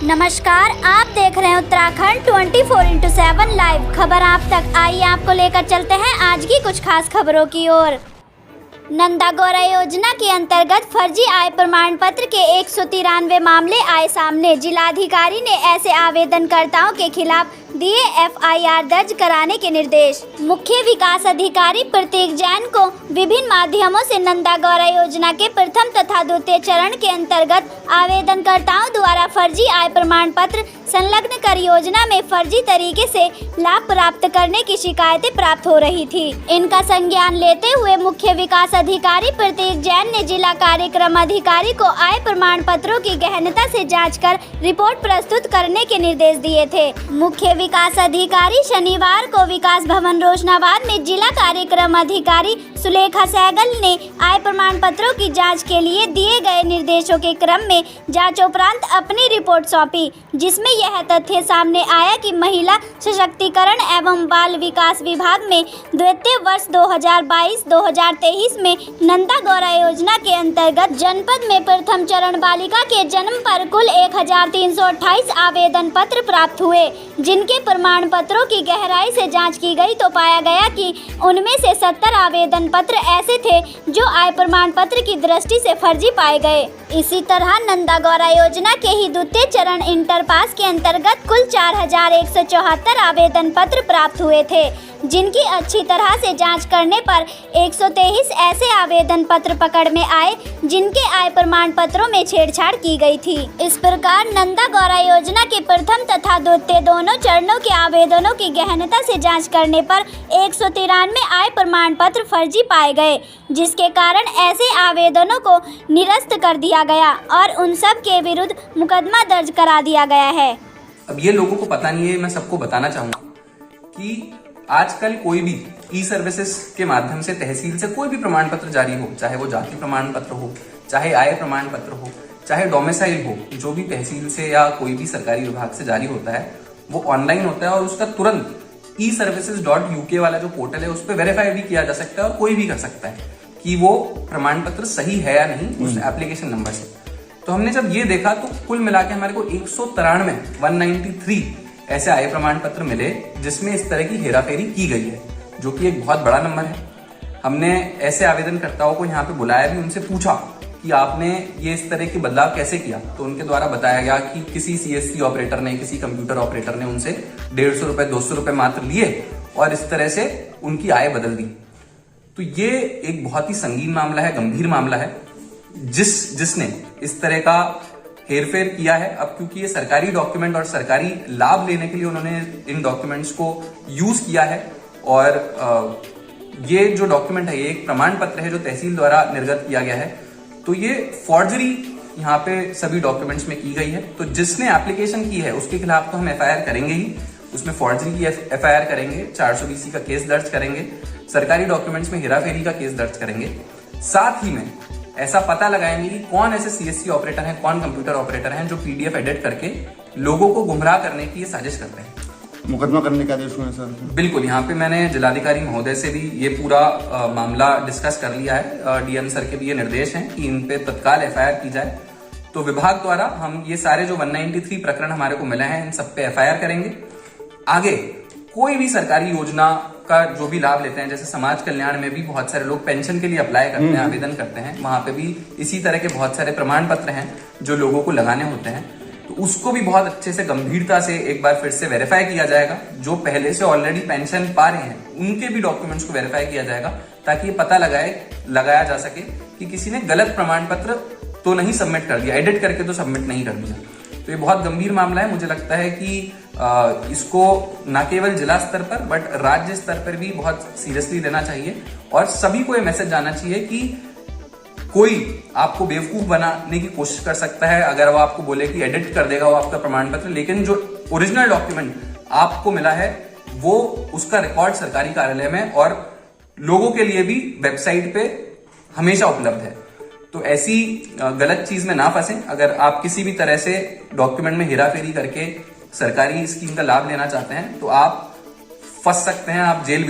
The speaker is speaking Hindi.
नमस्कार, आप देख रहे हैं उत्तराखंड 24x7 लाइव खबर आप तक। आइए आपको लेकर चलते हैं आज की कुछ खास खबरों की ओर। नंदा गौरा योजना के अंतर्गत फर्जी आय प्रमाण पत्र के 193 मामले आए सामने। जिलाधिकारी ने ऐसे आवेदनकर्ताओं के खिलाफ दिए FIR दर्ज कराने के निर्देश। मुख्य विकास अधिकारी प्रतीक जैन को विभिन्न माध्यमों से नंदा गौरा योजना के प्रथम तथा द्वितीय चरण के अंतर्गत आवेदनकर्ताओं द्वारा फर्जी आय प्रमाण पत्र संलग्न कर योजना में फर्जी तरीके से लाभ प्राप्त करने की शिकायतें प्राप्त हो रही थी। इनका संज्ञान लेते हुए मुख्य विकास अधिकारी प्रतीक जैन ने जिला कार्यक्रम अधिकारी को आय प्रमाण पत्रों की गहनता से जांच कर रिपोर्ट प्रस्तुत करने के निर्देश दिए थे। मुख्य विकास अधिकारी शनिवार को विकास भवन रोशनाबाद में जिला कार्यक्रम अधिकारी सुलेखा सहगल ने आय प्रमाण पत्रों की जांच के लिए दिए गए निर्देशों के क्रम में जांच उपरांत अपनी रिपोर्ट सौंपी, जिसमें यह तथ्य सामने आया कि महिला सशक्तिकरण एवं बाल विकास विभाग में द्वितीय वर्ष 2022-2023 में नंदा गौरा योजना के अंतर्गत जनपद में प्रथम चरण बालिका के जन्म पर कुल 1328 आवेदन पत्र प्राप्त हुए, जिनके प्रमाण पत्रों की गहराई से जांच की गई तो पाया गया कि उनमें से 70 आवेदन पत्र ऐसे थे जो आय प्रमाण पत्र की दृष्टि से फर्जी पाए गए। इसी तरह नंदा गौरा योजना के ही द्वितीय चरण इंटर पास के अंतर्गत कुल 4174 आवेदन पत्र प्राप्त हुए थे, जिनकी अच्छी तरह से जांच करने पर 123 ऐसे आवेदन पत्र पकड़ में आए जिनके आय प्रमाण पत्रों में छेड़छाड़ की गई थी। इस प्रकार नंदा गौरा योजना के प्रथम तथा द्वितीय दोनों चरणों के आवेदनों की गहनता से जांच करने पर 193 आय प्रमाण पत्र फर्जी पाए गए, जिसके कारण ऐसे आवेदनों को निरस्त कर दिया गया और उन सब के विरुद्ध मुकदमा दर्ज करा दिया गया है। अब ये लोगों को पता नहीं है, मैं सबको बताना चाहूंगा कि आजकल कोई भी ई सर्विसेज के माध्यम से तहसील से कोई भी प्रमाण पत्र जारी हो, चाहे वो जाति प्रमाण पत्र हो, चाहे आय प्रमाण पत्र हो, चाहे डोमिसाइल हो, जो भी तहसील से या कोई भी सरकारी विभाग से जारी होता है वो ऑनलाइन होता है और उसका तुरंत eservices.uk वाला जो पोर्टल है उस पर वेरीफाई भी किया जा सकता है और कोई भी कर सकता है कि वो प्रमाण पत्र सही है या नहीं उस एप्लीकेशन नंबर से। तो हमने जब ये देखा तो कुल मिला के हमारे को 193 ऐसे आय प्रमाण पत्र मिले जिसमें इस तरह की हेराफेरी की गई है, जो कि एक बहुत बड़ा नंबर है। हमने ऐसे आवेदनकर्ताओं को यहाँ पे बुलाया भी, उनसे पूछा कि आपने ये इस तरह की बदलाव कैसे किया, तो उनके द्वारा बताया गया कि किसी CSC ऑपरेटर ने, किसी कंप्यूटर ऑपरेटर ने उनसे 150 रुपए 200 रुपए मात्र लिए और इस तरह से उनकी आय बदल दी। तो ये एक बहुत ही संगीन मामला है, गंभीर मामला है। जिसने इस तरह का हेरफेर किया है, अब क्योंकि ये सरकारी डॉक्यूमेंट और सरकारी लाभ लेने के लिए उन्होंने इन डॉक्यूमेंट्स को यूज किया है और ये जो डॉक्यूमेंट है ये एक प्रमाण पत्र है जो तहसील द्वारा निर्गत किया गया है, तो ये फॉर्जरी यहाँ पे सभी डॉक्यूमेंट्स में की गई है। तो जिसने एप्लीकेशन की है उसके खिलाफ तो हम FIR करेंगे ही, उसमें फॉर्जरी की FIR करेंगे, 420 का केस दर्ज करेंगे, सरकारी डॉक्यूमेंट्स में हेराफेरी का केस दर्ज करेंगे। साथ ही में ऐसा पता लगाएंगे कि कौन ऐसे CSC ऑपरेटर हैं, कौन कंप्यूटर ऑपरेटर हैं जो PDF एडिट करके लोगों को गुमराह करने की ये साजिश करते हैं। मुकदमा करने का आदेश हुआ है सर? बिल्कुल, यहाँ पे मैंने जिलाधिकारी महोदय से भी ये पूरा मामला डिस्कस कर लिया है। DM सर के भी ये निर्देश हैं कि इन पे तत्काल FIR की जाए। तो विभाग द्वारा हम ये सारे जो 193 प्रकरण हमारे को मिले हैं इन सब पे FIR करेंगे। आगे कोई भी सरकारी योजना का जो भी लाभ लेते हैं, जैसे समाज कल्याण में भी बहुत सारे लोग पेंशन के लिए अप्लाई करते हैं, आवेदन करते हैं, वहां पे भी इसी तरह के बहुत सारे प्रमाण पत्र हैं जो लोगों को लगाने होते हैं। तो उसको भी बहुत अच्छे से गंभीरता से एक बार फिर से वेरीफाई किया जाएगा। जो पहले से ऑलरेडी पेंशन पा रहे हैं उनके भी डॉक्यूमेंट्स को वेरीफाई किया जाएगा, ताकि ये पता लगाया जा सके कि किसी ने गलत प्रमाण पत्र तो नहीं सबमिट कर दिया, एडिट करके तो सबमिट नहीं कर दिया। तो ये बहुत गंभीर मामला है। मुझे लगता है कि इसको न केवल जिला स्तर पर बट राज्य स्तर पर भी बहुत सीरियसली लेना चाहिए और सभी को ये मैसेज जाना चाहिए कि कोई आपको बेवकूफ बनाने की कोशिश कर सकता है अगर वो आपको बोले कि एडिट कर देगा वो आपका प्रमाण पत्र, लेकिन जो ओरिजिनल डॉक्यूमेंट आपको मिला है वो उसका रिकॉर्ड सरकारी कार्यालय में और लोगों के लिए भी वेबसाइट पे हमेशा उपलब्ध है। तो ऐसी गलत चीज में ना फंसें। अगर आप किसी भी तरह से डॉक्यूमेंट में हेराफेरी करके सरकारी स्कीम का लाभ लेना चाहते हैं तो आप फंस सकते हैं, आप जेल